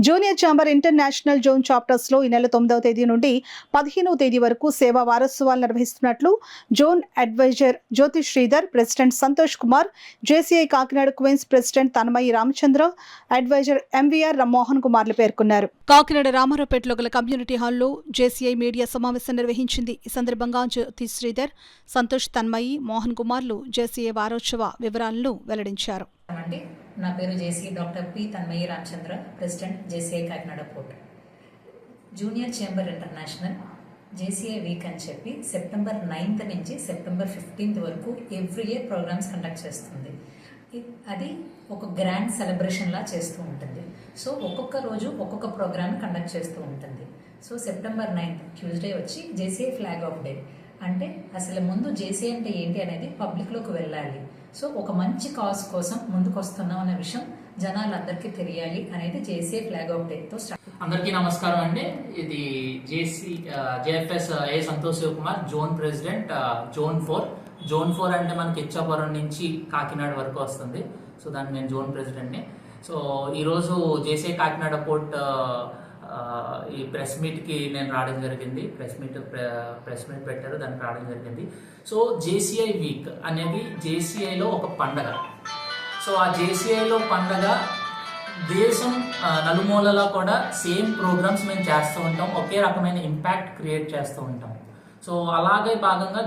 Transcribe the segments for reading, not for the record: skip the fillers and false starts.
Junior chamber international zone chapters లో ఈ నెల 9వ తేదీ నుండి 15వ తేదీ వరకు సేవా వారోత్సవాలు నిర్వహిస్తున్నట్లు zone adviser Jyothi Sridhar, president Santosh Kumar, JCI Kakinada Queens president Tanmayi Ramachandra, adviser MVR Mohan కుమార్లు పేర్కొన్నారు. కాకినాడ రామారావుపేటలో గల కమ్యూనిటీ హాల్లో జేసీఐ మీడియా సమావేశం నిర్వహించింది. ఈ సందర్భంగా జ్యోతి శ్రీధర్, సంతోష్, తన్మయి, మోహన్ కుమార్లు జేసీఐ వారోత్సవ వివరాలను వెల్లడించారు. నా పేరు JC doctor P Tanmayi Ramachandra, president JCI Kakinada port. Junior chamber international JCI week అని చెప్పి సెప్టెంబర్ 9th నుంచి సెప్టెంబర్ 15th వరకు ఎవ్రీ ఇయర్ ప్రోగ్రామ్స్ కండక్ట్ చేస్తుంది. అది ఒక గ్రాండ్ సెలబ్రేషన్ లా చేస్తూ ఉంటుంది. సో ఒక్కొక్క రోజు ఒక్కొక్క ప్రోగ్రామ్ కండక్ట్ చేస్తూ ఉంటుంది. సో సెప్టెంబర్ 9th ట్యూస్డే వచ్చి జేసీఐ ఫ్లాగ్ ఆఫ్ డే. అంటే అసలు ముందు జేసీఐ అంటే ఏంటి అనేది పబ్లిక్లోకి వెళ్ళాలి. సో ఒక మంచి కాజ్ కోసం ముందుకు వస్తున్నాం అనే విషయం జనాలందరికీ తెలియాలి అనేది జేసీఐ ఫ్లాగ్ ఆఫ్ డేతో స్టార్ట్. అందరికీ నమస్కారం అండి. ఇది JFS A Santosh Kumar, zone president, zone 4 అంటే మనకి ఇచ్చాపురం నుంచి కాకినాడ వరకు వస్తుంది. సో దాన్ని నేను జోన్ ప్రెసిడెంట్ని. సో ఈరోజు జేసీఐ కాకినాడ పోర్ట్ ఈ ప్రెస్ మీట్కి నేను రావడం జరిగింది. ప్రెస్ మీట్ పెట్టారు, దానికి రావడం జరిగింది. సో జేసీఐ వీక్ అనేది జేసీఐలో ఒక పండగ. సో ఆ జేసీఐలో పండగ దేశం నలుమూలలో కూడా సేమ్ ప్రోగ్రామ్స్ మేము చేస్తూ ఉంటాం, ఒకే రకమైన ఇంపాక్ట్ క్రియేట్ చేస్తూ ఉంటాం. సో అలాగే భాగంగా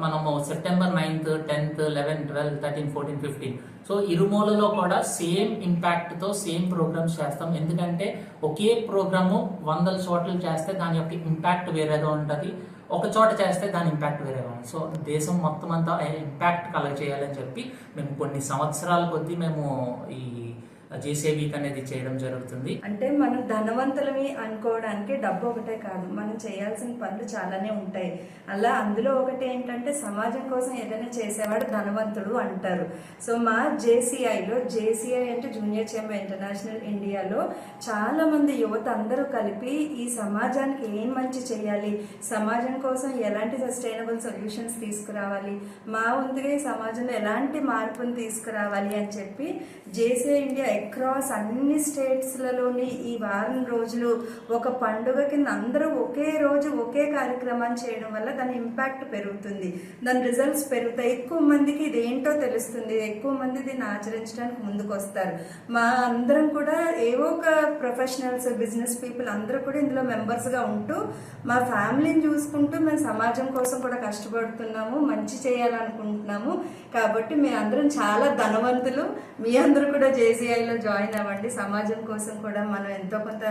మనము September 9th, 10th, 11th, 12th, 13th, 14th, 15th so ఇరుమూలలో కూడా సేమ్ ఇంపాక్ట్తో సేమ్ ప్రోగ్రామ్స్ చేస్తాం. ఎందుకంటే ఒకే ప్రోగ్రాము 100 చోట్ల చేస్తే దాని యొక్క ఇంపాక్ట్ వేరేగా ఉంటుంది, ఒక చోట చేస్తే దాని ఇంపాక్ట్ వేరేగా ఉంటుంది. సో దేశం మొత్తం అంతా ఇంపాక్ట్ కలెక్ట్ చేయాలని చెప్పి మేము కొన్ని సంవత్సరాల కొద్దీ మేము ఈ జేసీఐ వీక్ అనేది చేయడం జరుగుతుంది. అంటే మనం ధనవంతులమి అనుకోవడానికి డబ్బు ఒకటే కాదు, మనం చేయాల్సిన పనులు చాలానే ఉంటాయి. అలా అందులో ఒకటి ఏంటంటే సమాజం కోసం ఏదైనా చేసేవాడు ధనవంతుడు అంటారు. సో మా జేసీఐలో, జేసీఐ అంటే జూనియర్ ఛాంబర్ ఇంటర్నేషనల్ ఇండియాలో చాలా మంది యువత అందరూ కలిపి ఈ సమాజానికి ఏం మంచి చేయాలి, సమాజం కోసం ఎలాంటి సస్టైనబుల్ సొల్యూషన్స్ తీసుకురావాలి, మా వంతుగా ఈ సమాజంలో ఎలాంటి మార్పును తీసుకురావాలి అని చెప్పి జేసీఐ ఇండియా అక్రాస్ అన్ని స్టేట్స్లలోని ఈ వారం రోజులు ఒక పండుగ కింద అందరూ ఒకే రోజు ఒకే కార్యక్రమాన్ని చేయడం వల్ల దాని ఇంపాక్ట్ పెరుగుతుంది, దాని రిజల్ట్స్ పెరుగుతాయి, ఎక్కువ మందికి ఇది ఏంటో తెలుస్తుంది, ఎక్కువ మంది దీన్ని ఆచరించడానికి ముందుకు వస్తారు. మా అందరం కూడా ఏవో ఒక ప్రొఫెషనల్స్, బిజినెస్ పీపుల్ అందరూ కూడా ఇందులో మెంబర్స్గా ఉంటూ మా ఫ్యామిలీని చూసుకుంటూ మేము సమాజం కోసం కూడా కష్టపడుతున్నాము, మంచి చేయాలనుకుంటున్నాము. కాబట్టి మీ అందరం చాలా ధనవంతులు. మీ అందరూ కూడా జేసీఐలో జాయిన్ అవ్వండి. సమాజం కోసం కూడా మనం ఎంతో కొంత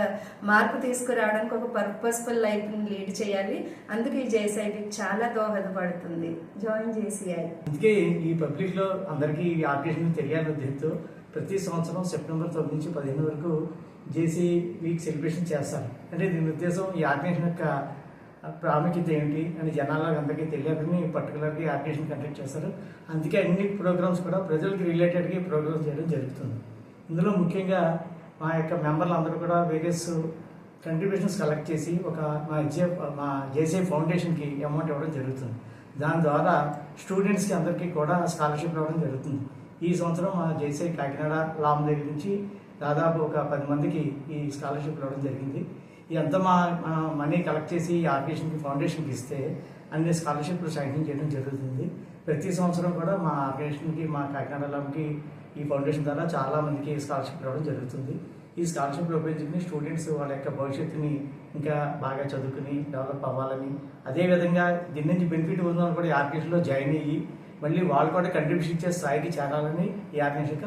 మార్పు తీసుకురావడానికి ఒక పర్పస్ఫుల్ లైఫ్ని లీడ్ చేయాలి. అందుకే ఈ జేసీఐకి చాలా దోహదపడుతుంది. Join JCI. అందుకే ఈ పబ్లిక్లో అందరికీ ఈ ఆర్గనైజేషన్ తెలియాలని ఉద్దేశంతో ప్రతి సంవత్సరం సెప్టెంబర్ 9 నుంచి 15 వరకు జేసీఐ వీక్ సెలబ్రేషన్ చేస్తారు. అంటే దీని ఉద్దేశం ఈ ఆర్గనైజేషన్ యొక్క ప్రాముఖ్యత ఏమిటి అని జనాలకు అందరికీ తెలియాలని పర్టికులర్గా ఆర్గనైజేషన్ కండక్ట్ చేస్తారు. అందుకే అన్ని ప్రోగ్రామ్స్ కూడా ప్రజలకు రిలేటెడ్గా ప్రోగ్రామ్స్ చేయడం జరుగుతుంది. ఇందులో ముఖ్యంగా మా యొక్క మెంబర్లు అందరూ కూడా వేరియస్ కంట్రిబ్యూషన్స్ కలెక్ట్ చేసి మా జేసీఐ ఫౌండేషన్కి అమౌంట్ ఇవ్వడం జరుగుతుంది. దాని ద్వారా స్టూడెంట్స్కి అందరికీ కూడా స్కాలర్షిప్ ఇవ్వడం జరుగుతుంది. ఈ సంవత్సరం మా జేసీఐ కాకినాడ లామ్ దగ్గర నుంచి దాదాపు ఒక 10 మందికి ఈ స్కాలర్షిప్ ఇవ్వడం జరిగింది. ఇదంతా మా మనీ కలెక్ట్ చేసి ఈ ఆర్గనైజేషన్కి ఫౌండేషన్కి ఇస్తే అన్ని స్కాలర్షిప్లు శాంక్షన్ చేయడం జరుగుతుంది. ప్రతి సంవత్సరం కూడా మా ఆర్గనైజేషన్కి, మా కాకినాడ లామ్కి ఈ ఫౌండేషన్ ద్వారా చాలా మందికి స్కాలర్షిప్ రావడం జరుగుతుంది. ఈ స్కాలర్షిప్లు ఉపయోగించుకుని స్టూడెంట్స్ వాళ్ళ యొక్క భవిష్యత్తుని ఇంకా బాగా చదువుకుని డెవలప్ అవ్వాలని, అదేవిధంగా దీని నుంచి బెనిఫిట్ ఉన్న వాళ్ళు కూడా ఈ ఆర్గనైజేషన్లో జాయిన్ అయ్యి మళ్ళీ వాళ్ళు కూడా కంట్రిబ్యూషన్ ఇచ్చే స్థాయికి చేరాలని ఈ ఆర్గనైజేషన్